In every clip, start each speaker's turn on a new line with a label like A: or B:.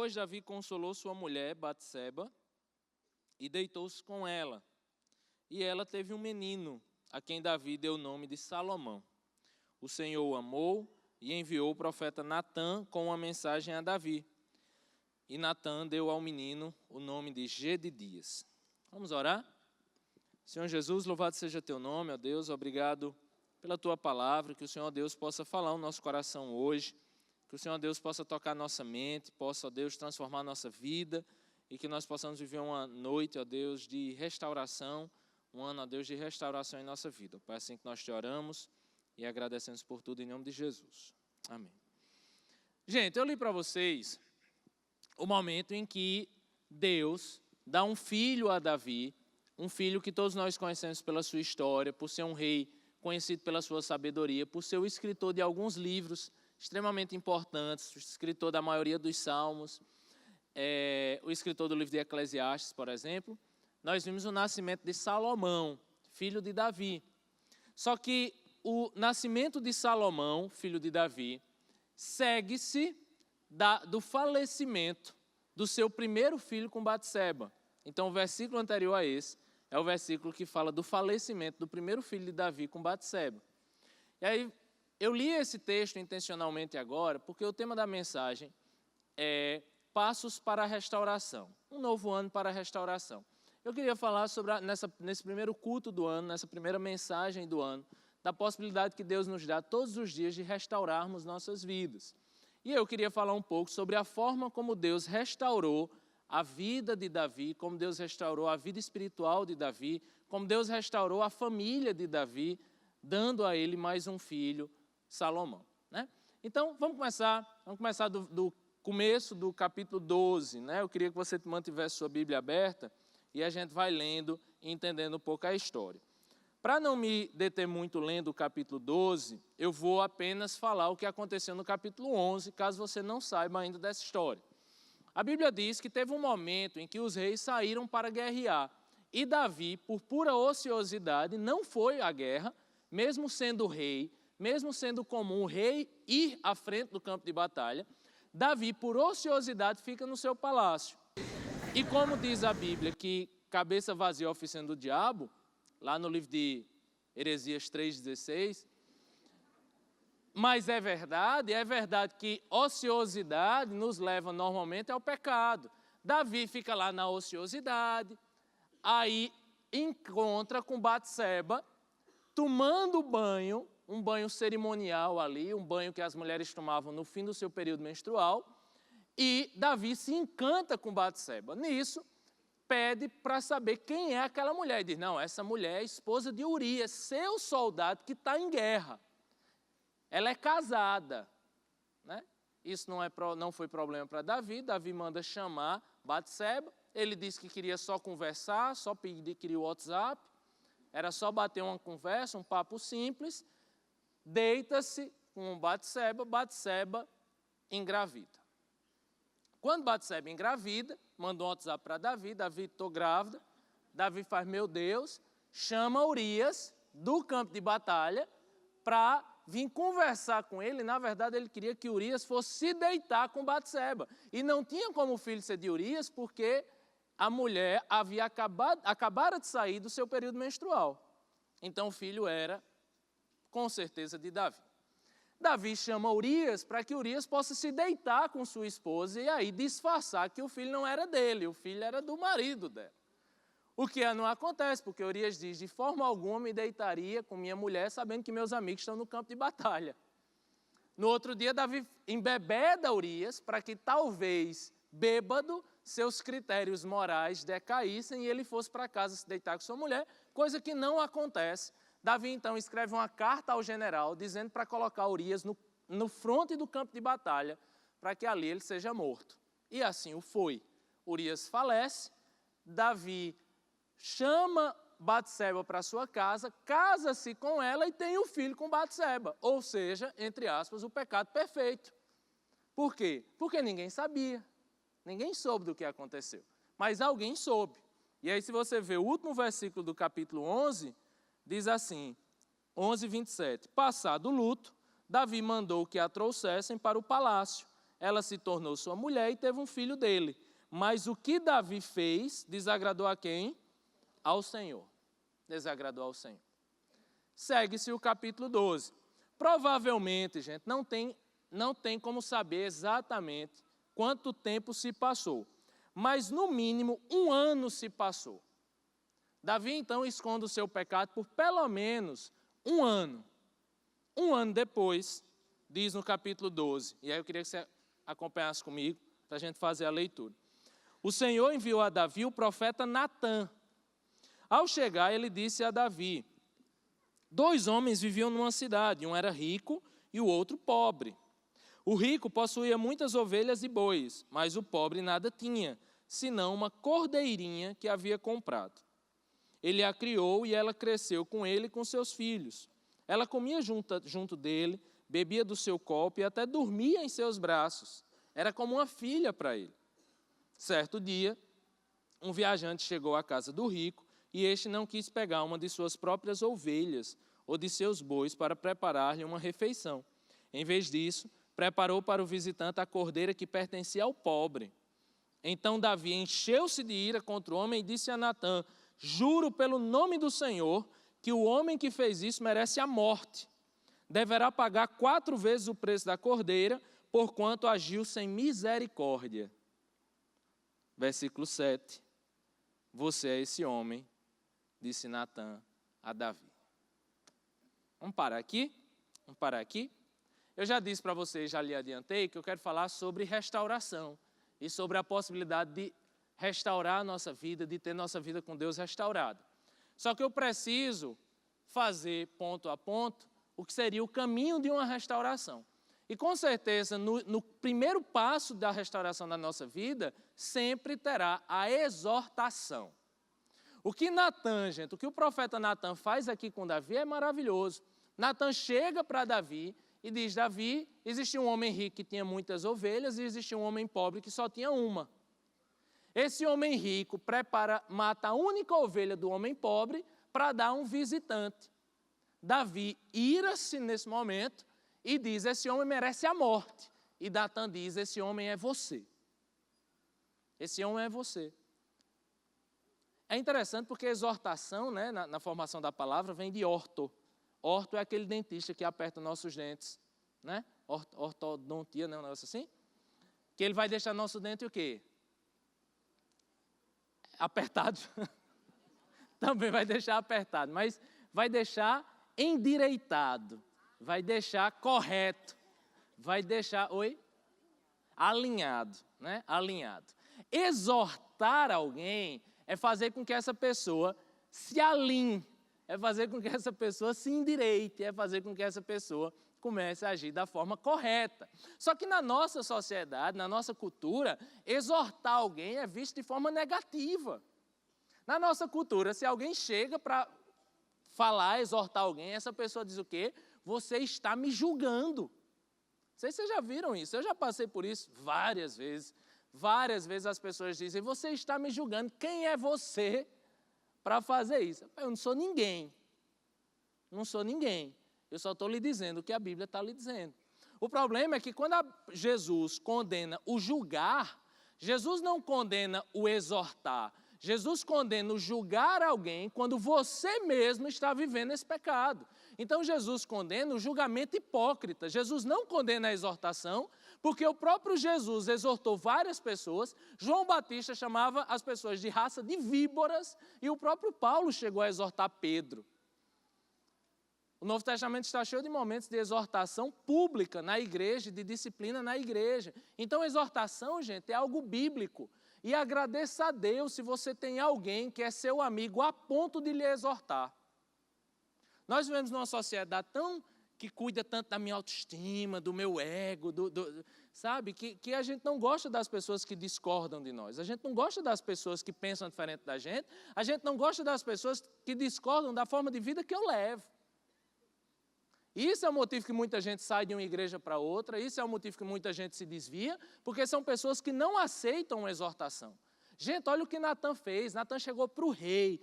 A: Depois Davi consolou sua mulher, Batseba, e deitou-se com ela. E ela teve um menino, a quem Davi deu o nome de Salomão. O Senhor o amou e enviou o profeta Natã com uma mensagem a Davi. E Natã deu ao menino o nome de Gedidias. Vamos orar? Senhor Jesus, louvado seja teu nome, ó Deus, obrigado pela tua palavra, que o Senhor Deus possa falar o nosso coração hoje, que o Senhor Deus possa tocar nossa mente, possa, ó Deus, transformar a nossa vida e que nós possamos viver uma noite, ó Deus, de restauração, um ano, ó Deus, de restauração em nossa vida. Pai, assim que nós te oramos e agradecemos por tudo em nome de Jesus. Amém. Gente, eu li para vocês o momento em que Deus dá um filho a Davi, um filho que todos nós conhecemos pela sua história, por ser um rei conhecido pela sua sabedoria, por ser o escritor de alguns livros extremamente importantes, o escritor da maioria dos salmos, o escritor do livro de Eclesiastes, por exemplo. Nós vimos o nascimento de Salomão, filho de Davi. Só que o nascimento de Salomão, filho de Davi, segue-se do falecimento do seu primeiro filho com Batseba. Então, o versículo anterior a esse é o versículo que fala do falecimento do primeiro filho de Davi com Batseba. E aí, eu li esse texto intencionalmente agora, porque o tema da mensagem é Passos para a Restauração. Um novo ano para a restauração. Eu queria falar sobre, nesse primeiro culto do ano, nessa primeira mensagem do ano, da possibilidade que Deus nos dá todos os dias de restaurarmos nossas vidas. E eu queria falar um pouco sobre a forma como Deus restaurou a vida de Davi, como Deus restaurou a vida espiritual de Davi, como Deus restaurou a família de Davi, dando a ele mais um filho, Salomão. Né? Então, vamos começar do começo do capítulo 12. Né? Eu queria que você mantivesse sua Bíblia aberta e a gente vai lendo e entendendo um pouco a história. Para não me deter muito lendo o capítulo 12, eu vou apenas falar o que aconteceu no capítulo 11, caso você não saiba ainda dessa história. A Bíblia diz que teve um momento em que os reis saíram para guerrear, e Davi, por pura ociosidade, não foi à guerra, mesmo sendo rei, mesmo sendo comum o rei ir à frente do campo de batalha. Davi, por ociosidade, fica no seu palácio. E como diz a Bíblia que cabeça vazia é oficina do diabo, lá no livro de Heresias 3,16, mas é verdade que ociosidade nos leva normalmente ao pecado. Davi fica lá na ociosidade, aí encontra com Batseba, tomando banho, um banho cerimonial ali, um banho que as mulheres tomavam no fim do seu período menstrual, e Davi se encanta com Batseba. Nisso, pede para saber quem é aquela mulher. E diz, não, essa mulher é a esposa de Urias, seu soldado que está em guerra. Ela é casada. Né? Isso não foi problema para Davi. Davi manda chamar Batseba. Ele disse que queria só conversar, só pedir, queria o WhatsApp. Era só bater uma conversa, um papo simples. Deita-se com Batseba, Batseba engravida. Quando Batseba engravida, manda um WhatsApp para Davi, Davi, estou grávida. Davi faz, meu Deus, chama Urias do campo de batalha para vir conversar com ele. Na verdade, ele queria que Urias fosse se deitar com Batseba. E não tinha como o filho ser de Urias, porque a mulher havia acabara de sair do seu período menstrual. Então, o filho era, com certeza, de Davi. Davi chama Urias para que Urias possa se deitar com sua esposa e aí disfarçar que o filho não era dele, o filho era do marido dela. O que não acontece, porque Urias diz, de forma alguma me deitaria com minha mulher sabendo que meus amigos estão no campo de batalha. No outro dia, Davi embebeda Urias para que talvez, bêbado, seus critérios morais decaíssem e ele fosse para casa se deitar com sua mulher, coisa que não acontece. Davi, então, escreve uma carta ao general, dizendo para colocar Urias no fronte do campo de batalha, para que ali ele seja morto. E assim o foi. Urias falece, Davi chama Batseba para sua casa, casa-se com ela e tem um filho com Batseba. Ou seja, entre aspas, o pecado perfeito. Por quê? Porque ninguém sabia. Ninguém soube do que aconteceu. Mas alguém soube. E aí, se você ver o último versículo do capítulo 11... diz assim, 11:27, passado o luto, Davi mandou que a trouxessem para o palácio. ela se tornou sua mulher e teve um filho dele. Mas o que Davi fez desagradou a quem? Ao Senhor. Desagradou ao Senhor. Segue-se o capítulo 12. Provavelmente, gente, não tem como saber exatamente quanto tempo se passou. Mas, no mínimo, 1 ano se passou. Davi, então, esconde o seu pecado por pelo menos 1 ano. 1 ano depois, diz no capítulo 12, e aí eu queria que você acompanhasse comigo, para a gente fazer a leitura. O Senhor enviou a Davi o profeta Natã. Ao chegar, ele disse a Davi: 2 homens viviam numa cidade, um era rico e o outro pobre. O rico possuía muitas ovelhas e bois, mas o pobre nada tinha, senão uma cordeirinha que havia comprado. Ele a criou e ela cresceu com ele e com seus filhos. Ela comia junto dele, bebia do seu copo e até dormia em seus braços. Era como uma filha para ele. Certo dia, um viajante chegou à casa do rico e este não quis pegar uma de suas próprias ovelhas ou de seus bois para preparar-lhe uma refeição. Em vez disso, preparou para o visitante a cordeira que pertencia ao pobre. Então Davi encheu-se de ira contra o homem e disse a Natã: juro pelo nome do Senhor que o homem que fez isso merece a morte. Deverá pagar 4 vezes o preço da cordeira, porquanto agiu sem misericórdia. Versículo 7. Você é esse homem, disse Natã a Davi. Vamos parar aqui? Vamos parar aqui? Eu já disse para vocês, já lhe adiantei, que eu quero falar sobre restauração e sobre a possibilidade de restaurar a nossa vida, de ter nossa vida com Deus restaurada. Só que eu preciso fazer ponto a ponto o que seria o caminho de uma restauração. E com certeza, no primeiro passo da restauração da nossa vida, sempre terá a exortação. O que Natã, gente, o que o profeta Natã faz aqui com Davi é maravilhoso. Natã chega para Davi e diz: Davi, existia um homem rico que tinha muitas ovelhas e existia um homem pobre que só tinha uma. Esse homem rico mata a única ovelha do homem pobre para dar um visitante. Davi ira-se nesse momento e diz: esse homem merece a morte. E Natã diz: esse homem é você. Esse homem é você. É interessante porque exortação, né, na formação da palavra, vem de orto. Orto é aquele dentista que aperta nossos dentes, né? Ortodontia, não é um negócio assim? Que ele vai deixar nosso dente o quê? Apertado. Também vai deixar apertado, mas vai deixar endireitado, vai deixar correto, vai deixar, alinhado, né? Alinhado. Exortar alguém é fazer com que essa pessoa se alinhe, é fazer com que essa pessoa se endireite, é fazer com que essa pessoa comece a agir da forma correta. Só que na nossa sociedade, na nossa cultura, exortar alguém é visto de forma negativa. Na nossa cultura, se alguém chega para falar, exortar alguém, essa pessoa diz o quê? Você está me julgando. Não sei se vocês já viram isso, eu já passei por isso várias vezes. Várias vezes as pessoas dizem: você está me julgando, quem é você para fazer isso? Eu não sou ninguém. Não sou ninguém. Eu só estou lhe dizendo o que a Bíblia está lhe dizendo. O problema é que quando Jesus condena o julgar, Jesus não condena o exortar. Jesus condena o julgar alguém quando você mesmo está vivendo esse pecado. Então Jesus condena o julgamento hipócrita. Jesus não condena a exortação, porque o próprio Jesus exortou várias pessoas. João Batista chamava as pessoas de raça de víboras e o próprio Paulo chegou a exortar Pedro. O Novo Testamento está cheio de momentos de exortação pública na igreja, de disciplina na igreja. Então, exortação, gente, é algo bíblico. E agradeça a Deus se você tem alguém que é seu amigo a ponto de lhe exortar. Nós vivemos numa sociedade que cuida tanto da minha autoestima, do meu ego, sabe? Que a gente não gosta das pessoas que discordam de nós. A gente não gosta das pessoas que pensam diferente da gente. A gente não gosta das pessoas que discordam da forma de vida que eu levo. Isso é o motivo que muita gente sai de uma igreja para outra, isso é o motivo que muita gente se desvia, porque são pessoas que não aceitam uma exortação. Gente, olha o que Natan fez. Natan chegou para o rei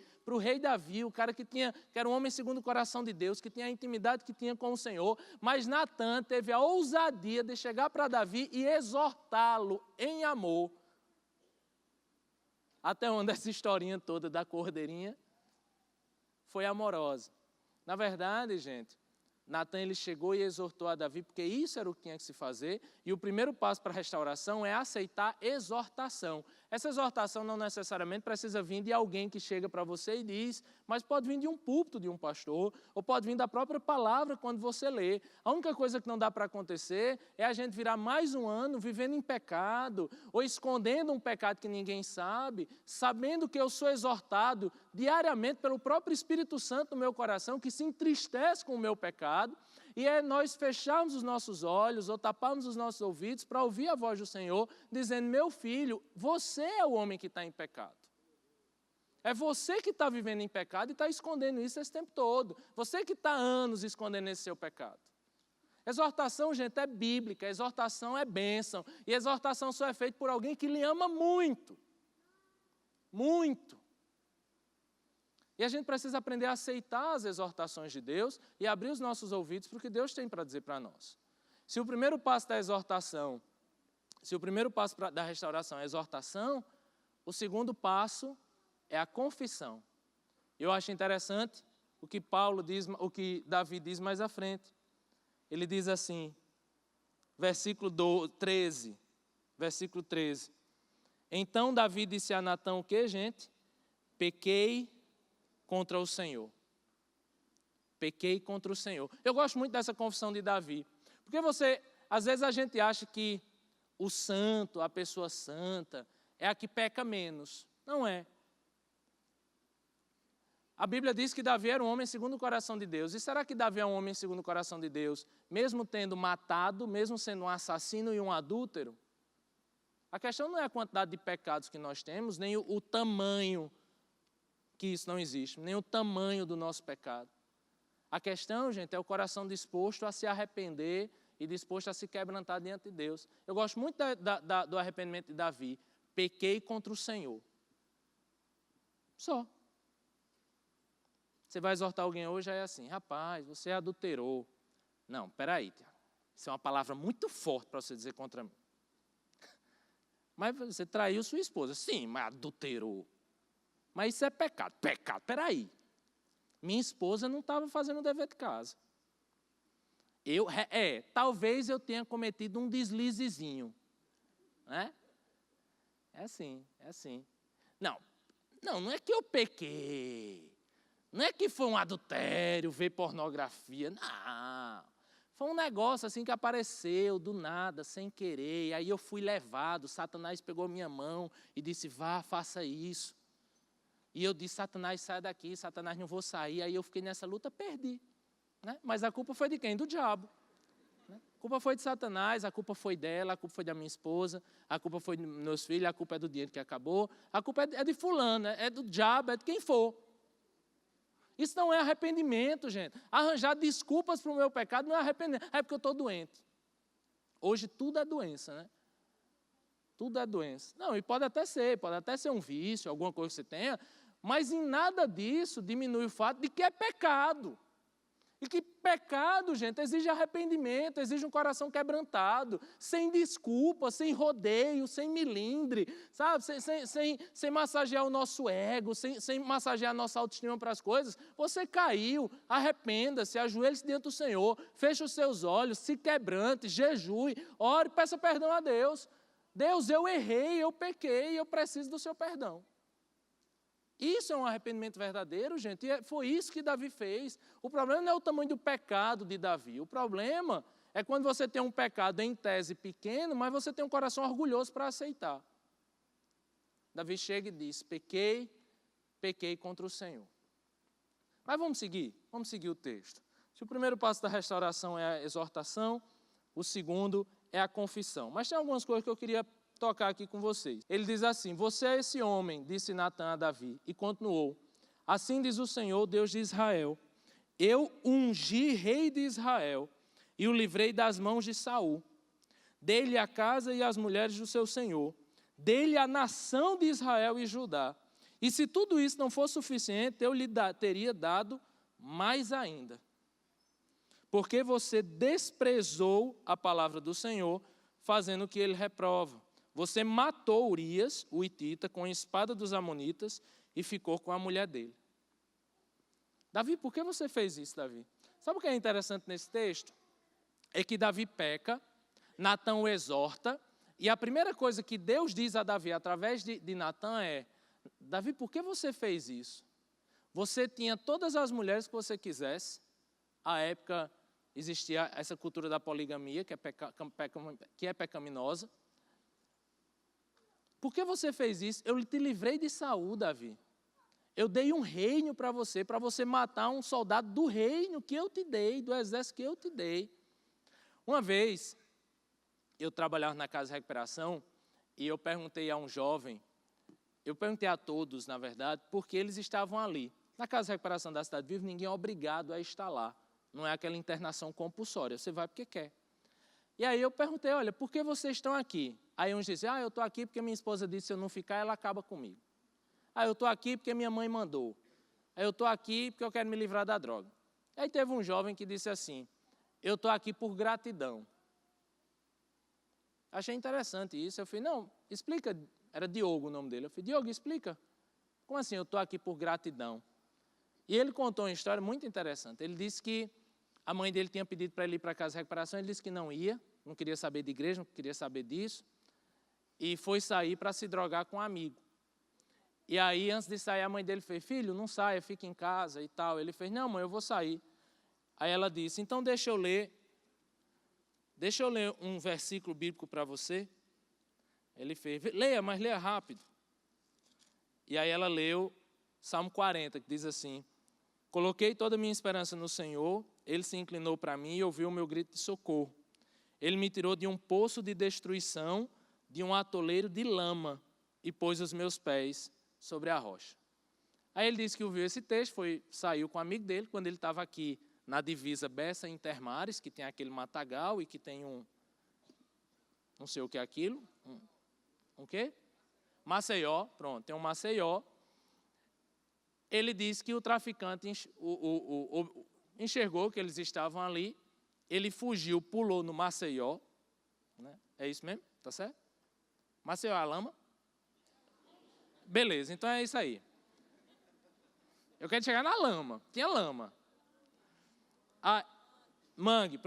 A: Davi, o cara que era um homem segundo o coração de Deus, que tinha a intimidade que tinha com o Senhor. Mas Natan teve a ousadia de chegar para Davi e exortá-lo em amor. Até onde essa historinha toda da cordeirinha foi amorosa. Na verdade, gente, Natan ele chegou e exortou a Davi, porque isso era o que tinha que se fazer, e o primeiro passo para a restauração é aceitar exortação. Essa exortação não necessariamente precisa vir de alguém que chega para você e diz, mas pode vir de um púlpito de um pastor, ou pode vir da própria palavra quando você lê. A única coisa que não dá para acontecer é a gente virar mais um ano vivendo em pecado, ou escondendo um pecado que ninguém sabe, sabendo que eu sou exortado diariamente pelo próprio Espírito Santo no meu coração, que se entristece com o meu pecado, e é nós fecharmos os nossos olhos ou taparmos os nossos ouvidos para ouvir a voz do Senhor, dizendo, meu filho, você é o homem que está em pecado. É você que está vivendo em pecado e está escondendo isso esse tempo todo. Você que está há anos escondendo esse seu pecado. Exortação, gente, é bíblica, exortação é bênção, e exortação só é feita por alguém que lhe ama muito. Muito. E a gente precisa aprender a aceitar as exortações de Deus e abrir os nossos ouvidos para o que Deus tem para dizer para nós. Se o primeiro passo da exortação, se o primeiro passo da restauração é a exortação, o segundo passo é a confissão. Eu acho interessante o que Paulo diz, o que Davi diz mais à frente. Ele diz assim, versículo 13. Então Davi disse a Natã o quê, gente? Pequei contra o Senhor. Pequei contra o Senhor. Eu gosto muito dessa confissão de Davi. Porque às vezes a gente acha que o santo, a pessoa santa, é a que peca menos. Não é. A Bíblia diz que Davi era um homem segundo o coração de Deus. E será que Davi é um homem segundo o coração de Deus, mesmo tendo matado, mesmo sendo um assassino e um adúltero? A questão não é a quantidade de pecados que nós temos, nem o tamanho que isso não existe, nem o tamanho do nosso pecado. A questão, gente, é o coração disposto a se arrepender e disposto a se quebrantar diante de Deus. Eu gosto muito do arrependimento de Davi. Pequei contra o Senhor. Só. Você vai exortar alguém hoje, é assim, rapaz, você adulterou. Não, peraí, isso é uma palavra muito forte para você dizer contra mim. Mas você traiu sua esposa. Sim, mas adulterou. Mas isso é pecado. Pecado, peraí. Minha esposa não estava fazendo o dever de casa. Talvez eu tenha cometido um deslizezinho. Né? É assim. Não é que eu pequei. Não é que foi um adultério, ver pornografia. Não. Foi um negócio assim que apareceu do nada, sem querer. E aí eu fui levado, Satanás pegou minha mão e disse, vá, faça isso. E eu disse, Satanás, sai daqui, Satanás, não vou sair. Aí eu fiquei nessa luta, perdi. Né? Mas a culpa foi de quem? Do diabo. Né? A culpa foi de Satanás, a culpa foi dela, a culpa foi da minha esposa, a culpa foi dos meus filhos, a culpa é do dinheiro que acabou, a culpa é de fulano, é do diabo, é de quem for. Isso não é arrependimento, gente. Arranjar desculpas para o meu pecado não é arrependimento. É porque eu estou doente. Hoje tudo é doença, né? Tudo é doença. Não, e pode até ser um vício, alguma coisa que você tenha, mas em nada disso diminui o fato de que é pecado. E que pecado, gente, exige arrependimento, exige um coração quebrantado, sem desculpa, sem rodeio, sem milindre, sabe? Sem massagear o nosso ego, sem massagear a nossa autoestima para as coisas. Você caiu, arrependa-se, ajoelhe-se diante do Senhor, feche os seus olhos, se quebrante, jejue, ore, peça perdão a Deus. Deus, eu errei, eu pequei, eu preciso do seu perdão. Isso é um arrependimento verdadeiro, gente, e foi isso que Davi fez. O problema não é o tamanho do pecado de Davi, o problema é quando você tem um pecado em tese pequeno, mas você tem um coração orgulhoso para aceitar. Davi chega e diz, pequei contra o Senhor. Mas vamos seguir o texto. Se o primeiro passo da restauração é a exortação, o segundo é a confissão. Mas tem algumas coisas que eu queria tocar aqui com vocês. Ele diz assim, você é esse homem, disse Natã a Davi, e continuou, assim diz o Senhor, Deus de Israel, eu ungi rei de Israel e o livrei das mãos de Saul. Dei-lhe a casa e as mulheres do seu senhor. dê-lhe a nação de Israel e Judá. E se tudo isso não for suficiente, eu lhe teria dado mais ainda. Porque você desprezou a palavra do Senhor, fazendo o que ele reprova. Você matou Urias, o hitita, com a espada dos amonitas e ficou com a mulher dele. Davi, por que você fez isso, Davi? Sabe o que é interessante nesse texto? É que Davi peca, Natã o exorta, e a primeira coisa que Deus diz a Davi através de Natã é: Davi, por que você fez isso? Você tinha todas as mulheres que você quisesse. À época existia essa cultura da poligamia, que é pecaminosa. Por que você fez isso? Eu te livrei de Saul, Davi. Eu dei um reino para você matar um soldado do reino que eu te dei, do exército que eu te dei. Uma vez, eu trabalhava na casa de recuperação e eu perguntei a um jovem, eu perguntei a todos, na verdade, porque eles estavam ali. Na casa de recuperação da Cidade Viva, ninguém é obrigado a estar lá. Não é aquela internação compulsória, você vai porque quer. E aí eu perguntei, olha, por que vocês estão aqui? Aí uns diziam, eu estou aqui porque minha esposa disse que se eu não ficar, ela acaba comigo. Eu estou aqui porque minha mãe mandou. Eu estou aqui porque eu quero me livrar da droga. Aí teve um jovem que disse assim, eu estou aqui por gratidão. Achei interessante isso. Eu falei, não, explica. Era Diogo o nome dele. Eu falei, Diogo, explica. Como assim eu estou aqui por gratidão? E ele contou uma história muito interessante. Ele disse que a mãe dele tinha pedido para ele ir para a casa de recuperação. Ele disse que não ia, não queria saber de igreja, não queria saber disso. E foi sair para se drogar com um amigo. E aí, antes de sair, a mãe dele fez, filho, não saia, fica em casa e tal. Ele fez, não, mãe, eu vou sair. Aí ela disse, então deixa eu ler um versículo bíblico para você. Ele fez, leia, mas leia rápido. E aí ela leu Salmo 40, que diz assim, coloquei toda a minha esperança no Senhor, Ele se inclinou para mim e ouviu o meu grito de socorro. Ele me tirou de um poço de destruição, de um atoleiro de lama, e pôs os meus pés sobre a rocha. Aí ele disse que ouviu esse texto, saiu com um amigo dele, quando ele estava aqui na divisa Bessa Intermares, que tem aquele matagal e que tem não sei o que é aquilo, um quê? Maceió, pronto, tem um Maceió. Ele disse que o traficante enxergou que eles estavam ali, ele fugiu, pulou no Maceió, né? É isso mesmo? Tá certo? Maceió é a lama? Beleza, então é isso aí. Eu quero chegar na lama. Tinha lama. Mangue.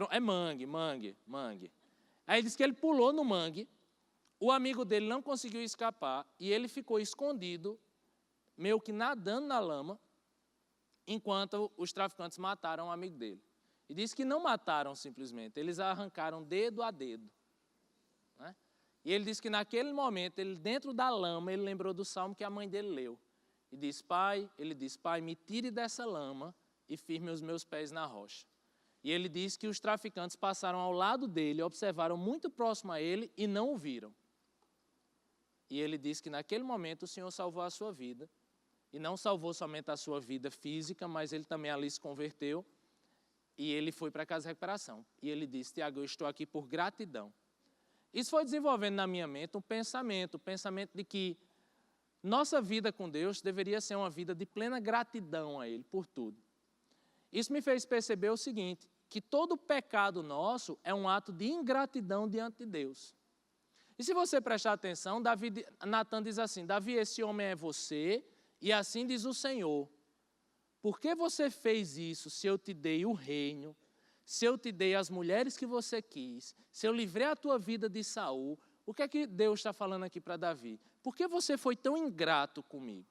A: Aí ele disse que ele pulou no mangue. O amigo dele não conseguiu escapar. E ele ficou escondido, meio que nadando na lama, enquanto os traficantes mataram o amigo dele. E disse que não mataram simplesmente. Eles arrancaram dedo a dedo. Né? E ele disse que naquele momento, ele dentro da lama, ele lembrou do salmo que a mãe dele leu. E disse, pai, me tire dessa lama e firme os meus pés na rocha. E ele disse que os traficantes passaram ao lado dele, observaram muito próximo a ele e não o viram. E ele disse que naquele momento o Senhor salvou a sua vida. E não salvou somente a sua vida física, mas ele também ali se converteu. E ele foi para a casa de recuperação. E ele disse, Tiago, eu estou aqui por gratidão. Isso foi desenvolvendo na minha mente o pensamento de que nossa vida com Deus deveria ser uma vida de plena gratidão a Ele por tudo. Isso me fez perceber o seguinte, que todo pecado nosso é um ato de ingratidão diante de Deus. E se você prestar atenção, Natã diz assim, Davi, esse homem é você, e assim diz o Senhor. Por que você fez isso se eu te dei o reino, se eu te dei as mulheres que você quis, se eu livrei a tua vida de Saul? O que é que Deus está falando aqui para Davi? Por que você foi tão ingrato comigo?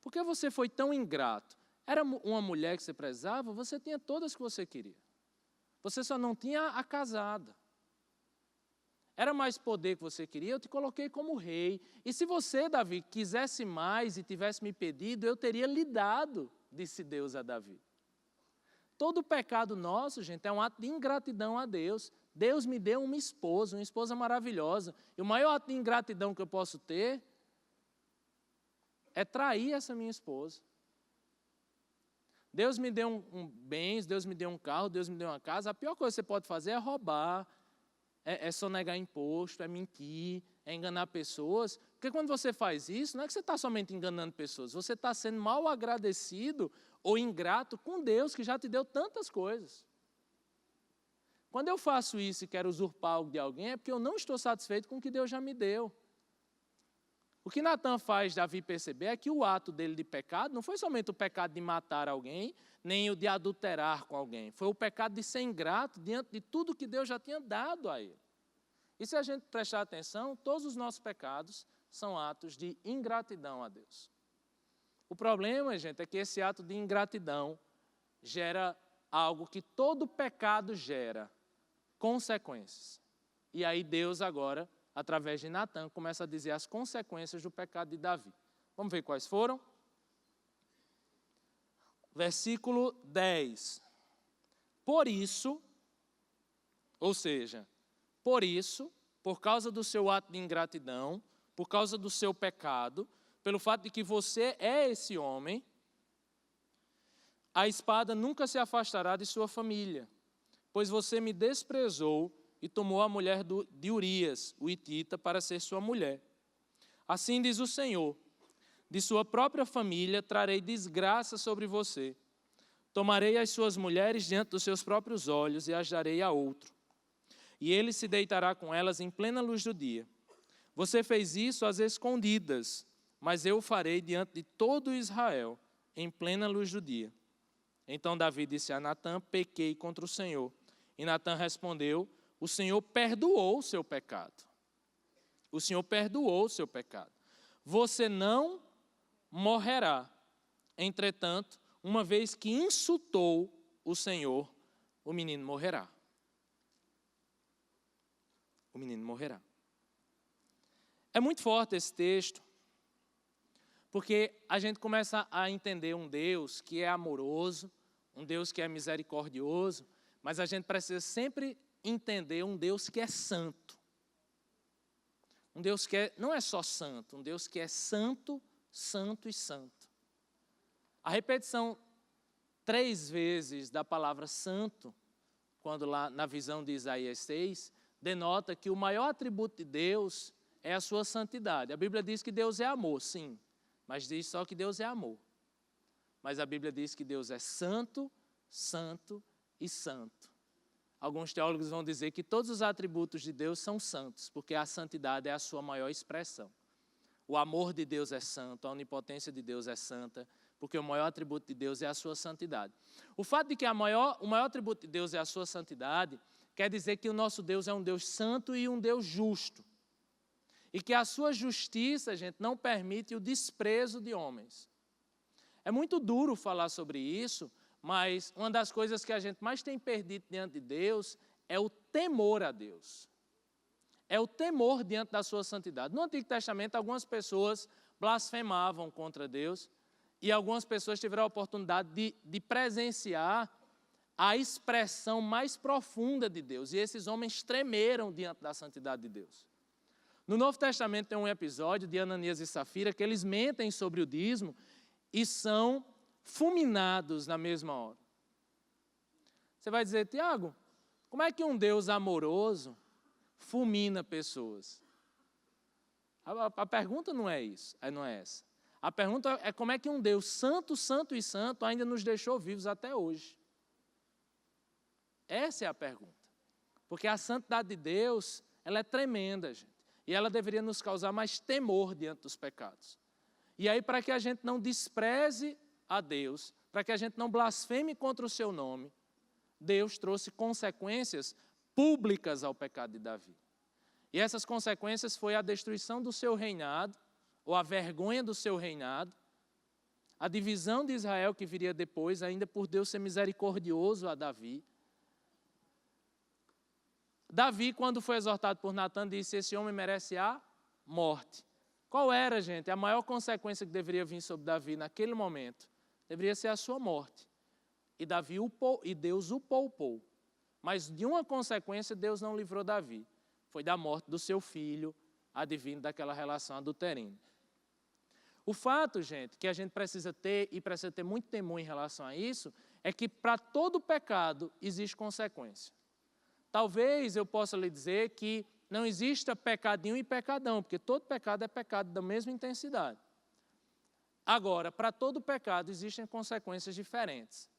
A: Por que você foi tão ingrato? Era uma mulher que você prezava, você tinha todas que você queria. Você só não tinha a casada. Era mais poder que você queria, eu te coloquei como rei. E se você, Davi, quisesse mais e tivesse me pedido, eu teria lhe dado, disse Deus a Davi. Todo pecado nosso, gente, é um ato de ingratidão a Deus. Deus me deu uma esposa maravilhosa. E o maior ato de ingratidão que eu posso ter é trair essa minha esposa. Deus me deu bens, Deus me deu um carro, Deus me deu uma casa. A pior coisa que você pode fazer é roubar, é sonegar imposto, é mentir, é enganar pessoas. Porque quando você faz isso, não é que você está somente enganando pessoas, você está sendo mal agradecido ou ingrato com Deus, que já te deu tantas coisas. Quando eu faço isso e quero usurpar algo de alguém, é porque eu não estou satisfeito com o que Deus já me deu. O que Natan faz Davi perceber é que o ato dele de pecado não foi somente o pecado de matar alguém, nem o de adulterar com alguém. Foi o pecado de ser ingrato diante de tudo que Deus já tinha dado a ele. E se a gente prestar atenção, todos os nossos pecados são atos de ingratidão a Deus. O problema, gente, é que esse ato de ingratidão gera algo que todo pecado gera, consequências. E aí Deus agora, através de Natan, começa a dizer as consequências do pecado de Davi. Vamos ver quais foram? Versículo 10. Por isso, ou seja, por isso, por causa do seu ato de ingratidão, por causa do seu pecado, pelo fato de que você é esse homem, a espada nunca se afastará de sua família, pois você me desprezou e tomou a mulher de Urias, o hitita, para ser sua mulher. Assim diz o Senhor, de sua própria família trarei desgraça sobre você. Tomarei as suas mulheres diante dos seus próprios olhos e as darei a outro. E ele se deitará com elas em plena luz do dia. Você fez isso às escondidas, mas eu o farei diante de todo Israel, em plena luz do dia. Então Davi disse a Natan, pequei contra o Senhor. E Natan respondeu, o Senhor perdoou o seu pecado. O Senhor perdoou o seu pecado. Você não morrerá. Entretanto, uma vez que insultou o Senhor, o menino morrerá. O menino morrerá. É muito forte esse texto, porque a gente começa a entender um Deus que é amoroso, um Deus que é misericordioso, mas a gente precisa sempre entender um Deus que é santo. Um Deus que não é só santo, um Deus que é santo, santo e santo. A repetição 3 vezes da palavra santo, quando lá na visão de Isaías 6, denota que o maior atributo de Deus é a sua santidade. A Bíblia diz que Deus é amor, sim, mas diz só que Deus é amor. Mas a Bíblia diz que Deus é santo, santo e santo. Alguns teólogos vão dizer que todos os atributos de Deus são santos, porque a santidade é a sua maior expressão. O amor de Deus é santo, a onipotência de Deus é santa, porque o maior atributo de Deus é a sua santidade. O fato de que o maior atributo de Deus é a sua santidade, quer dizer que o nosso Deus é um Deus santo e um Deus justo. E que a sua justiça, gente, não permite o desprezo de homens. É muito duro falar sobre isso, mas uma das coisas que a gente mais tem perdido diante de Deus é o temor a Deus. É o temor diante da sua santidade. No Antigo Testamento, algumas pessoas blasfemavam contra Deus e algumas pessoas tiveram a oportunidade de presenciar a expressão mais profunda de Deus. E esses homens tremeram diante da santidade de Deus. No Novo Testamento tem um episódio de Ananias e Safira que eles mentem sobre o dízimo e são fulminados na mesma hora. Você vai dizer, Tiago, como é que um Deus amoroso fulmina pessoas? A pergunta não é isso, não é essa. A pergunta é como é que um Deus santo, santo e santo ainda nos deixou vivos até hoje. Essa é a pergunta. Porque a santidade de Deus, ela é tremenda, gente. E ela deveria nos causar mais temor diante dos pecados. E aí, para que a gente não despreze a Deus, para que a gente não blasfeme contra o seu nome, Deus trouxe consequências públicas ao pecado de Davi. E essas consequências foi a destruição do seu reinado, ou a vergonha do seu reinado, a divisão de Israel que viria depois, ainda por Deus ser misericordioso a Davi. Davi, quando foi exortado por Natan, disse, esse homem merece a morte. Qual era, gente, a maior consequência que deveria vir sobre Davi naquele momento? Deveria ser a sua morte. E Deus o poupou. Mas de uma consequência, Deus não livrou Davi. Foi da morte do seu filho, advindo daquela relação adulterina. O fato, gente, que a gente precisa ter, e precisa ter muito temor em relação a isso, é que para todo pecado existe consequência. Talvez eu possa lhe dizer que não exista pecadinho e pecadão, porque todo pecado é pecado da mesma intensidade. Agora, para todo pecado existem consequências diferentes.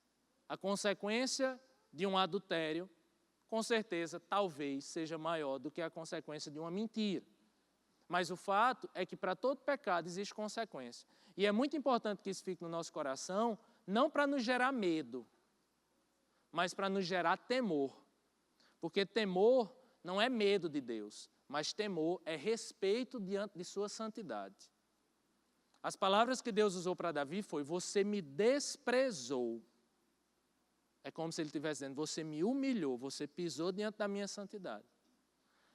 A: A consequência de um adultério, com certeza, talvez seja maior do que a consequência de uma mentira. Mas o fato é que para todo pecado existe consequência. E é muito importante que isso fique no nosso coração, não para nos gerar medo, mas para nos gerar temor. Porque temor não é medo de Deus, mas temor é respeito diante de sua santidade. As palavras que Deus usou para Davi foi: você me desprezou. É como se ele estivesse dizendo: você me humilhou, você pisou diante da minha santidade.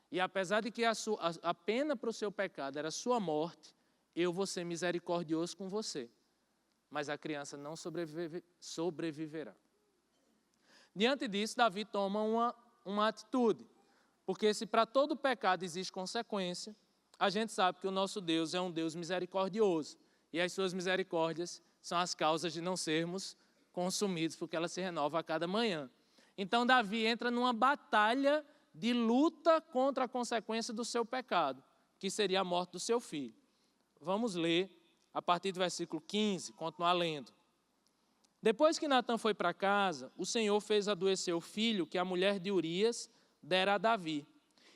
A: E apesar de que a pena para o seu pecado era a sua morte, eu vou ser misericordioso com você. Mas a criança não sobreviverá. Diante disso, Davi toma uma atitude. Porque se para todo pecado existe consequência, a gente sabe que o nosso Deus é um Deus misericordioso. E as suas misericórdias são as causas de não sermos consumidos, porque ela se renova a cada manhã. Então Davi entra numa batalha de luta contra a consequência do seu pecado, que seria a morte do seu filho. Vamos ler a partir do versículo 15, continuar lendo. Depois que Natã foi para casa, o Senhor fez adoecer o filho que a mulher de Urias dera a Davi.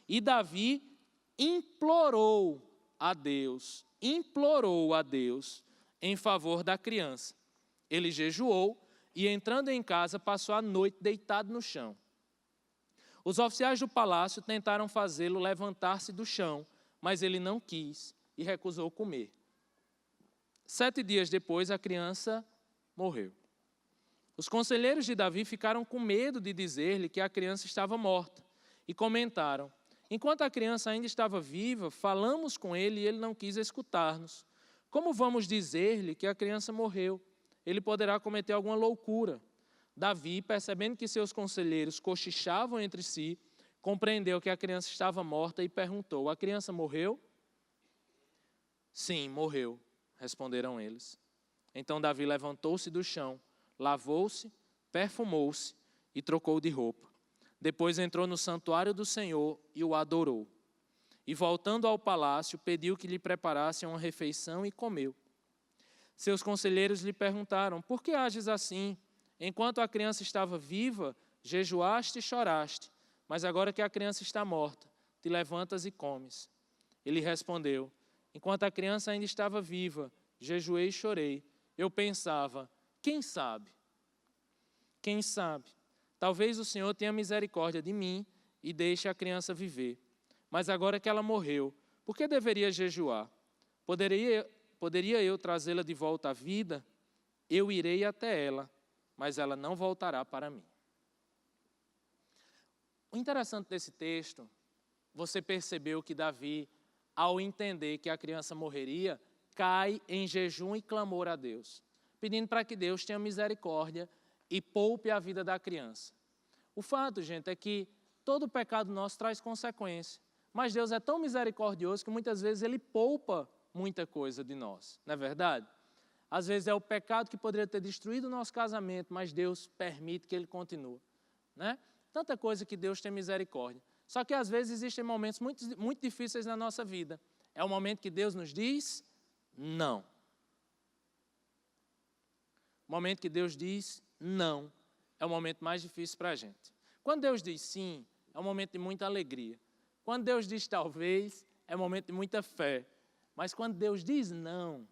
A: E Davi implorou a Deus em favor da criança. Ele jejuou e, entrando em casa, passou a noite deitado no chão. Os oficiais do palácio tentaram fazê-lo levantar-se do chão, mas ele não quis e recusou comer. 7 dias depois, a criança morreu. Os conselheiros de Davi ficaram com medo de dizer-lhe que a criança estava morta e comentaram: enquanto a criança ainda estava viva, falamos com ele e ele não quis escutar-nos. Como vamos dizer-lhe que a criança morreu? Ele poderá cometer alguma loucura. Davi, percebendo que seus conselheiros cochichavam entre si, compreendeu que a criança estava morta e perguntou: a criança morreu? Sim, morreu, responderam eles. Então Davi levantou-se do chão, lavou-se, perfumou-se e trocou de roupa. Depois entrou no santuário do Senhor e o adorou. E voltando ao palácio, pediu que lhe preparassem uma refeição e comeu. Seus conselheiros lhe perguntaram: por que ages assim? Enquanto a criança estava viva, jejuaste e choraste, mas agora que a criança está morta, te levantas e comes. Ele respondeu: enquanto a criança ainda estava viva, jejuei e chorei. Eu pensava: quem sabe? Quem sabe? Talvez o Senhor tenha misericórdia de mim e deixe a criança viver. Mas agora que ela morreu, por que deveria jejuar? Poderia eu trazê-la de volta à vida? Eu irei até ela, mas ela não voltará para mim. O interessante desse texto, você percebeu que Davi, ao entender que a criança morreria, cai em jejum e clamor a Deus, pedindo para que Deus tenha misericórdia e poupe a vida da criança. O fato, gente, é que todo pecado nosso traz consequência, mas Deus é tão misericordioso que muitas vezes Ele poupa muita coisa de nós, não é verdade? Às vezes é o pecado que poderia ter destruído o nosso casamento, mas Deus permite que ele continue, né? Tanta coisa que Deus tem misericórdia. Só que às vezes existem momentos muito difíceis na nossa vida. É o momento que Deus nos diz não. O momento que Deus diz não é o momento mais difícil para a gente. Quando Deus diz sim, é um momento de muita alegria. Quando Deus diz talvez, é um momento de muita fé. Mas quando Deus diz não,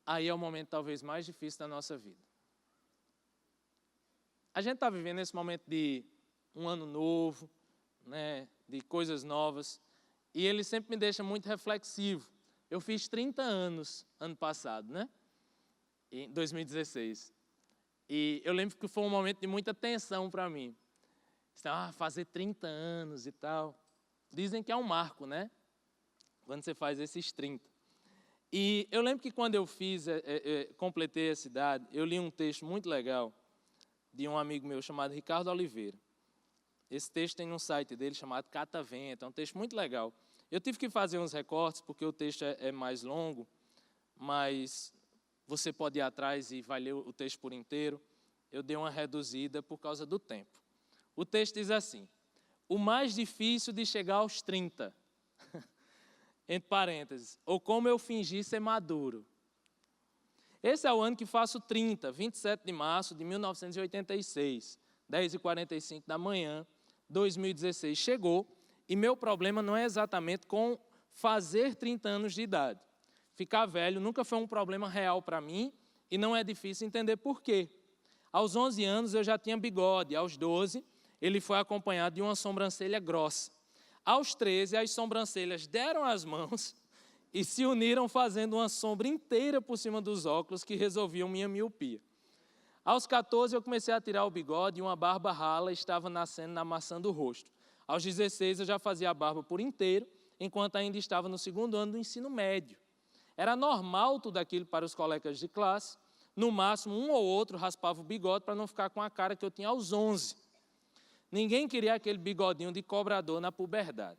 A: aí é o momento talvez mais difícil da nossa vida. A gente está vivendo esse momento de um ano novo, né, de coisas novas, e ele sempre me deixa muito reflexivo. Eu fiz 30 anos ano passado, né, em 2016. E eu lembro que foi um momento de muita tensão para mim. Fazer 30 anos e tal. Dizem que é um marco, né? Quando você faz esses 30. E eu lembro que quando eu completei essa idade, eu li um texto muito legal de um amigo meu chamado Ricardo Oliveira. Esse texto tem um site dele chamado Catavento, é um texto muito legal. Eu tive que fazer uns recortes porque o texto é mais longo, mas você pode ir atrás e vai ler o texto por inteiro. eu dei uma reduzida por causa do tempo. O texto diz assim: o mais difícil de chegar aos 30, entre parênteses, ou como eu fingi ser maduro. Esse é o ano que faço 30, 27 de março de 1986, 10h45 da manhã, 2016 chegou, e meu problema não é exatamente com fazer 30 anos de idade. Ficar velho nunca foi um problema real para mim, e não é difícil entender por quê. Aos 11 anos eu já tinha bigode, aos 12 ele foi acompanhado de uma sobrancelha grossa. Aos 13 as sobrancelhas deram as mãos e se uniram fazendo uma sombra inteira por cima dos óculos que resolviam minha miopia. Aos 14 eu comecei a tirar o bigode e uma barba rala estava nascendo na maçã do rosto. Aos 16 eu já fazia a barba por inteiro, enquanto ainda estava no segundo ano do ensino médio. Era normal tudo aquilo para os colegas de classe. No máximo, um ou outro raspava o bigode para não ficar com a cara que eu tinha aos 11. Ninguém queria aquele bigodinho de cobrador na puberdade.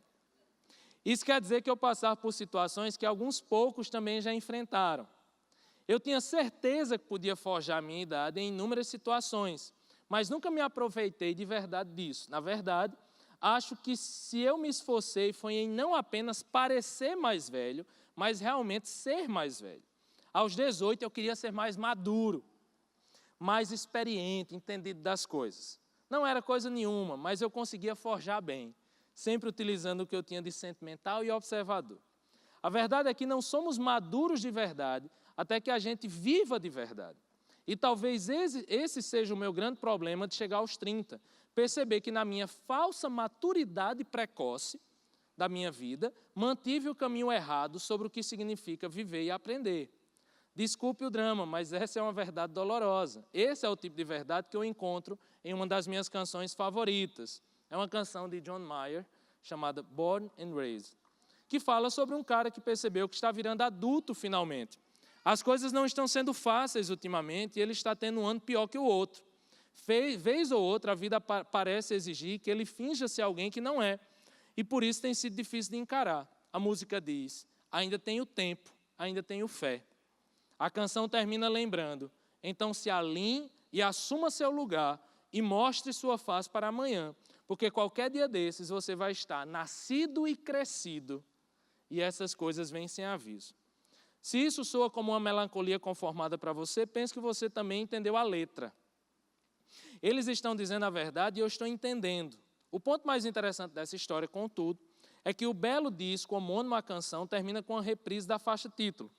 A: Isso quer dizer que eu passava por situações que alguns poucos também já enfrentaram. Eu tinha certeza que podia forjar a minha idade em inúmeras situações, mas nunca me aproveitei de verdade disso. Na verdade, acho que se eu me esforcei foi em não apenas parecer mais velho, mas realmente ser mais velho. Aos 18 eu queria ser mais maduro, mais experiente, entendido das coisas. Não era coisa nenhuma, mas eu conseguia forjar bem, sempre utilizando o que eu tinha de sentimental e observador. A verdade é que não somos maduros de verdade até que a gente viva de verdade. E talvez esse seja o meu grande problema de chegar aos 30. Perceber que na minha falsa maturidade precoce da minha vida, mantive o caminho errado sobre o que significa viver e aprender. Desculpe o drama, mas essa é uma verdade dolorosa. Esse é o tipo de verdade que eu encontro em uma das minhas canções favoritas. É uma canção de John Mayer, chamada Born and Raised, que fala sobre um cara que percebeu que está virando adulto finalmente. As coisas não estão sendo fáceis ultimamente e ele está tendo um ano pior que o outro. Vez ou outra, a vida parece exigir que ele finja ser alguém que não é. E por isso tem sido difícil de encarar. A música diz: ainda tenho tempo, ainda tenho fé. A canção termina lembrando: então se alinhe e assuma seu lugar e mostre sua face para amanhã, porque qualquer dia desses você vai estar nascido e crescido, e essas coisas vêm sem aviso. Se isso soa como uma melancolia conformada para você, pense que você também entendeu a letra. Eles estão dizendo a verdade e eu estou entendendo. O ponto mais interessante dessa história, contudo, é que o belo disco homônimo à canção termina com a reprise da faixa título.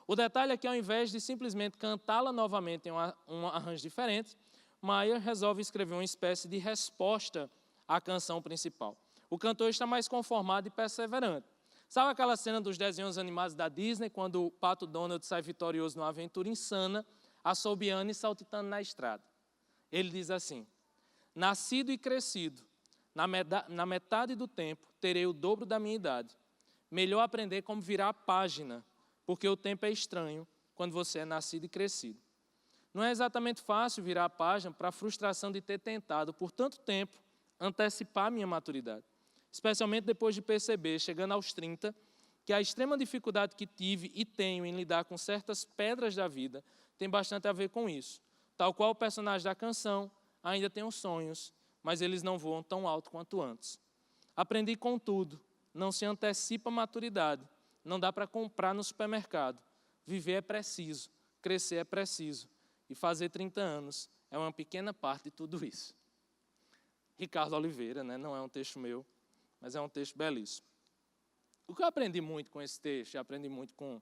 A: O detalhe é que, ao invés de simplesmente cantá-la novamente em um arranjo diferente, Mayer resolve escrever uma espécie de resposta à canção principal. O cantor está mais conformado e perseverante. Sabe aquela cena dos desenhos animados da Disney, quando o Pato Donald sai vitorioso numa aventura insana, assobiando e saltitando na estrada? Ele diz assim: nascido e crescido, na metade do tempo, terei o dobro da minha idade. Melhor aprender como virar a página, porque o tempo é estranho quando você é nascido e crescido. Não é exatamente fácil virar a página para a frustração de ter tentado, por tanto tempo, antecipar a minha maturidade. Especialmente depois de perceber, chegando aos 30, que a extrema dificuldade que tive e tenho em lidar com certas pedras da vida tem bastante a ver com isso. Tal qual o personagem da canção, ainda tenho sonhos, mas eles não voam tão alto quanto antes. Aprendi, contudo, não se antecipa a maturidade. Não dá para comprar no supermercado. Viver é preciso, crescer é preciso. E fazer 30 anos é uma pequena parte de tudo isso. Ricardo Oliveira, né? Não é um texto meu, mas é um texto belíssimo. O que eu aprendi muito com esse texto, eu aprendi muito com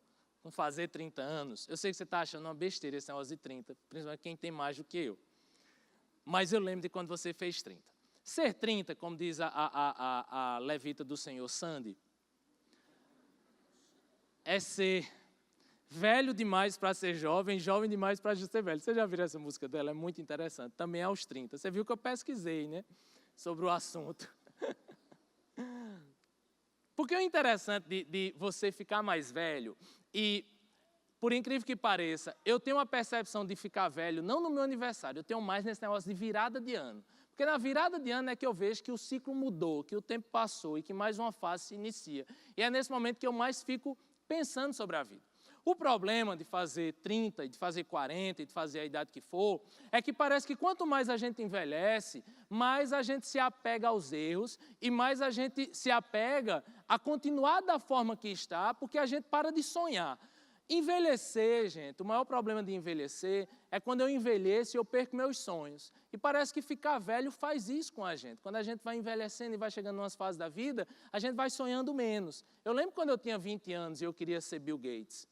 A: fazer 30 anos. Eu sei que você está achando uma besteira esse negócio de 30, principalmente quem tem mais do que eu. Mas eu lembro de quando você fez 30. Ser 30, como diz a levita do Senhor Sandy, é ser velho demais para ser jovem, jovem demais para ser velho. Você já viu essa música dela? É muito interessante. Também é aos 30. Você viu que eu pesquisei, né, sobre o assunto. Porque o interessante de você ficar mais velho, e por incrível que pareça, eu tenho uma percepção de ficar velho, não no meu aniversário, eu tenho mais nesse negócio de virada de ano. Porque na virada de ano é que eu vejo que o ciclo mudou, que o tempo passou e que mais uma fase se inicia. E é nesse momento que eu mais fico pensando sobre a vida. O problema de fazer 30, de fazer 40, de fazer a idade que for, é que parece que quanto mais a gente envelhece, mais a gente se apega aos erros e mais a gente se apega a continuar da forma que está, porque a gente para de sonhar. Envelhecer, gente, o maior problema de envelhecer é quando eu envelheço e eu perco meus sonhos. E parece que ficar velho faz isso com a gente. Quando a gente vai envelhecendo e vai chegando em umas fases da vida, a gente vai sonhando menos. Eu lembro quando eu tinha 20 anos e eu queria ser Bill Gates.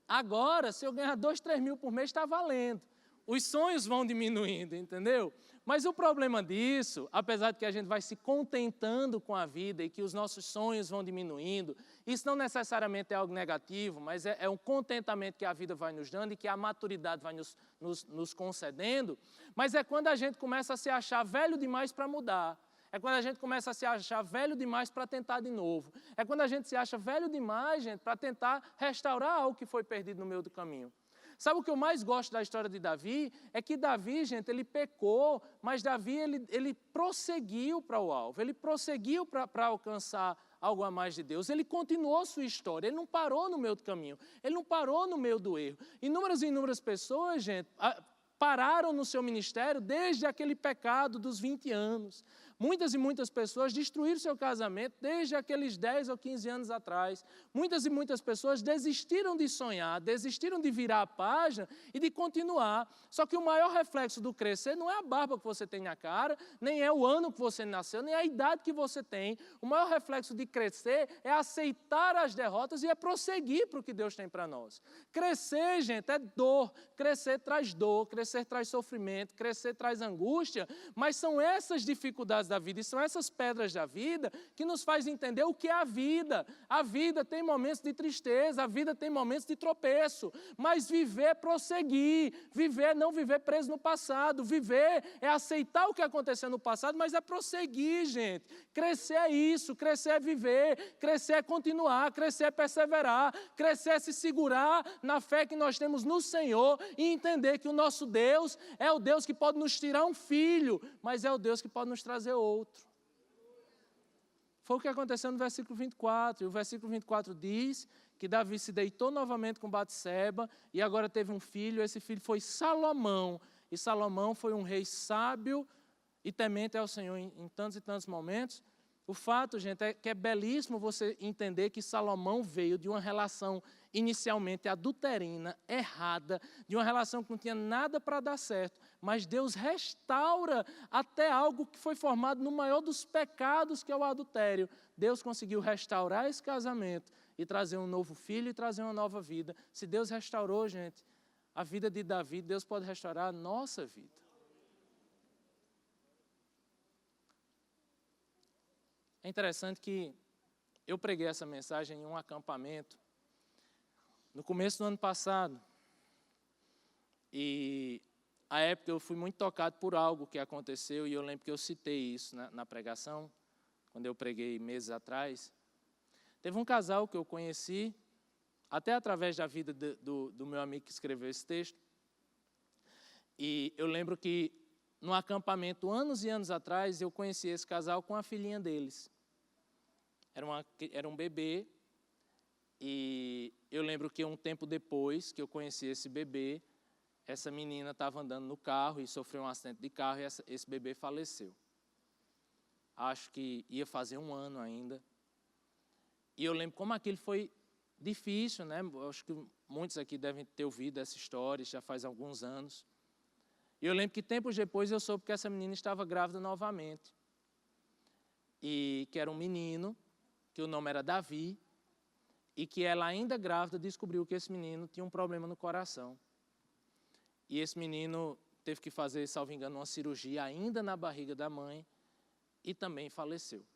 A: Agora, se eu ganhar 2, 3 mil por mês, está valendo. Os sonhos vão diminuindo, entendeu? Mas o problema disso, apesar de que a gente vai se contentando com a vida e que os nossos sonhos vão diminuindo, isso não necessariamente é algo negativo, mas é um contentamento que a vida vai nos dando e que a maturidade vai nos concedendo, mas é quando a gente começa a se achar velho demais para mudar. É quando a gente começa a se achar velho demais para tentar de novo. É quando a gente se acha velho demais, gente, para tentar restaurar algo que foi perdido no meio do caminho. Sabe o que eu mais gosto da história de Davi? É que Davi, gente, ele pecou, mas Davi, ele prosseguiu para o alvo. Ele prosseguiu para alcançar algo a mais de Deus. Ele continuou sua história. Ele não parou no meio do caminho. Ele não parou no meio do erro. Inúmeras e inúmeras pessoas, gente, pararam no seu ministério desde aquele pecado dos 20 anos. Muitas e muitas pessoas destruíram seu casamento desde aqueles 10 ou 15 anos atrás. Muitas e muitas pessoas desistiram de sonhar, desistiram de virar a página e de continuar. Só que o maior reflexo do crescer não é a barba que você tem na cara, nem é o ano que você nasceu, nem é a idade que você tem. O maior reflexo de crescer é aceitar as derrotas e é prosseguir para o que Deus tem para nós. Crescer, gente, é dor. Crescer traz sofrimento, crescer traz angústia, mas são essas dificuldades da vida e são essas pedras da vida que nos faz entender o que é a vida. A vida tem momentos de tristeza, a vida tem momentos de tropeço, mas viver é prosseguir, viver é não viver preso no passado, viver é aceitar o que aconteceu no passado, mas é prosseguir, gente. Crescer é isso, crescer é viver, crescer é continuar, crescer é perseverar, crescer é se segurar na fé que nós temos no Senhor e entender que o nosso Deus é o Deus que pode nos tirar um filho, mas é o Deus que pode nos trazer outro. Foi o que aconteceu no versículo 24. E o versículo 24 diz que Davi se deitou novamente com Batseba e agora teve um filho. Esse filho foi Salomão. E Salomão foi um rei sábio e temente ao Senhor em tantos e tantos momentos. O fato, gente, é que é belíssimo você entender que Salomão veio de uma relação inicialmente adulterina, errada, de uma relação que não tinha nada para dar certo, mas Deus restaura até algo que foi formado no maior dos pecados, que é o adultério. Deus conseguiu restaurar esse casamento e trazer um novo filho e trazer uma nova vida. Se Deus restaurou, gente, a vida de Davi, Deus pode restaurar a nossa vida. É interessante que eu preguei essa mensagem em um acampamento no começo do ano passado. E à época eu fui muito tocado por algo que aconteceu e eu lembro que eu citei isso na pregação, quando eu preguei meses atrás. Teve um casal que eu conheci, até através da vida do meu amigo que escreveu esse texto. E eu lembro que no acampamento, anos e anos atrás, eu conheci esse casal com a filhinha deles. Era um bebê, e eu lembro que um tempo depois que eu conheci esse bebê, essa menina estava andando no carro e sofreu um acidente de carro e esse bebê faleceu. Acho que ia fazer 1 ano ainda. E eu lembro como aquilo foi difícil, né? Acho que muitos aqui devem ter ouvido essa história, já faz alguns anos. E eu lembro que tempos depois eu soube que essa menina estava grávida novamente. E que era um menino, que o nome era Davi, e que ela ainda grávida descobriu que esse menino tinha um problema no coração. E esse menino teve que fazer, salvo engano, uma cirurgia ainda na barriga da mãe e também faleceu.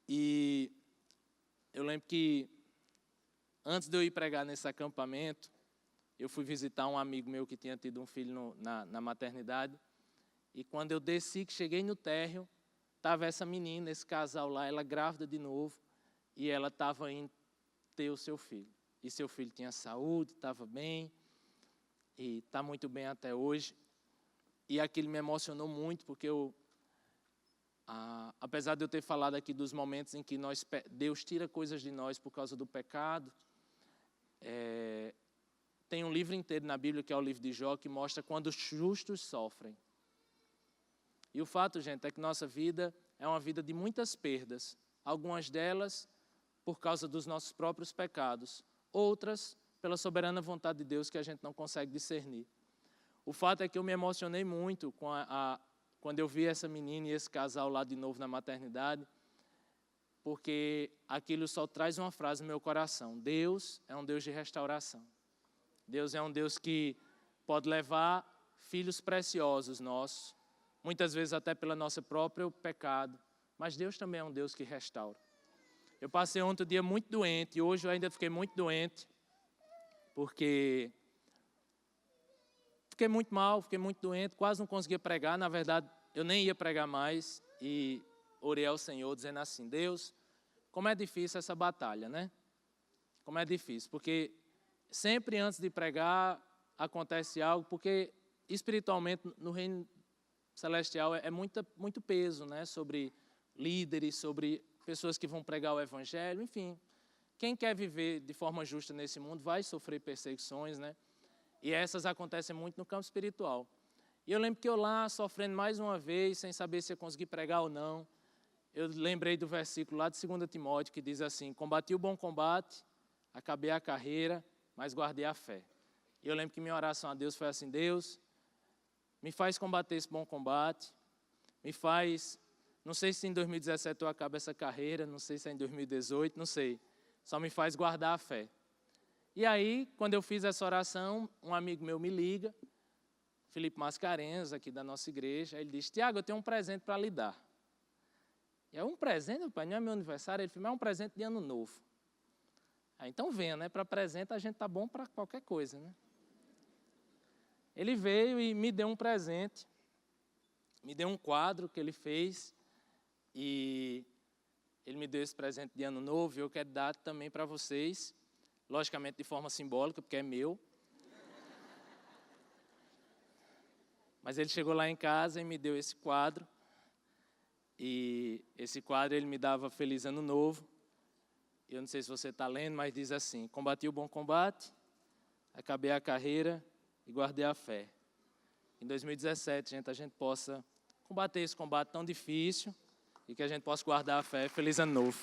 A: E eu lembro que antes de eu ir pregar nesse acampamento, eu fui visitar um amigo meu que tinha tido um filho na maternidade. E quando eu desci, que cheguei no térreo, estava essa menina, esse casal lá, ela grávida de novo, e ela estava indo ter o seu filho. E seu filho tinha saúde, estava bem, e está muito bem até hoje. E aquilo me emocionou muito, porque eu apesar de eu ter falado aqui dos momentos em que Deus tira coisas de nós por causa do pecado, tem um livro inteiro na Bíblia, que é o livro de Jó, que mostra quando os justos sofrem. E o fato, gente, é que nossa vida é uma vida de muitas perdas. Algumas delas por causa dos nossos próprios pecados. Outras pela soberana vontade de Deus que a gente não consegue discernir. O fato é que eu me emocionei muito quando eu vi essa menina e esse casal lá de novo na maternidade, porque aquilo só traz uma frase no meu coração: Deus é um Deus de restauração. Deus é um Deus que pode levar filhos preciosos nossos, muitas vezes até pelo nosso próprio pecado, mas Deus também é um Deus que restaura. Eu passei ontem um dia muito doente, e hoje eu ainda fiquei muito doente, porque fiquei muito mal, fiquei muito doente, quase não conseguia pregar. Na verdade, eu nem ia pregar mais, e orei ao Senhor dizendo assim: Deus, como é difícil essa batalha, né? Como é difícil, porque sempre antes de pregar acontece algo, porque espiritualmente no reino celestial é muito peso, né? Sobre líderes, sobre pessoas que vão pregar o evangelho, enfim. Quem quer viver de forma justa nesse mundo vai sofrer perseguições, né? E essas acontecem muito no campo espiritual. E eu lembro que eu lá, sofrendo mais uma vez, sem saber se eu consegui pregar ou não, eu lembrei do versículo lá de 2 Timóteo, que diz assim: combati o bom combate, acabei a carreira, mas guardei a fé. E eu lembro que minha oração a Deus foi assim: Deus, me faz combater esse bom combate, me faz, não sei se em 2017 eu acabo essa carreira, não sei se é em 2018, não sei, só me faz guardar a fé. E aí, quando eu fiz essa oração, um amigo meu me liga, Felipe Mascarenhas, aqui da nossa igreja, ele disse: Tiago, eu tenho um presente para lhe dar. E é um presente, pai, não é meu aniversário? Ele falou: mas é um presente de ano novo. Então venha, né? Para presente a gente tá bom para qualquer coisa, né? Ele veio e me deu um presente, me deu um quadro que ele fez, e ele me deu esse presente de ano novo, e eu quero dar também para vocês, logicamente de forma simbólica, porque é meu. Mas ele chegou lá em casa e me deu esse quadro, e esse quadro ele me dava Feliz Ano Novo. Eu não sei se você está lendo, mas diz assim: combati o bom combate, acabei a carreira e guardei a fé. Em 2017, a gente possa combater esse combate tão difícil e que a gente possa guardar a fé. Feliz Ano Novo.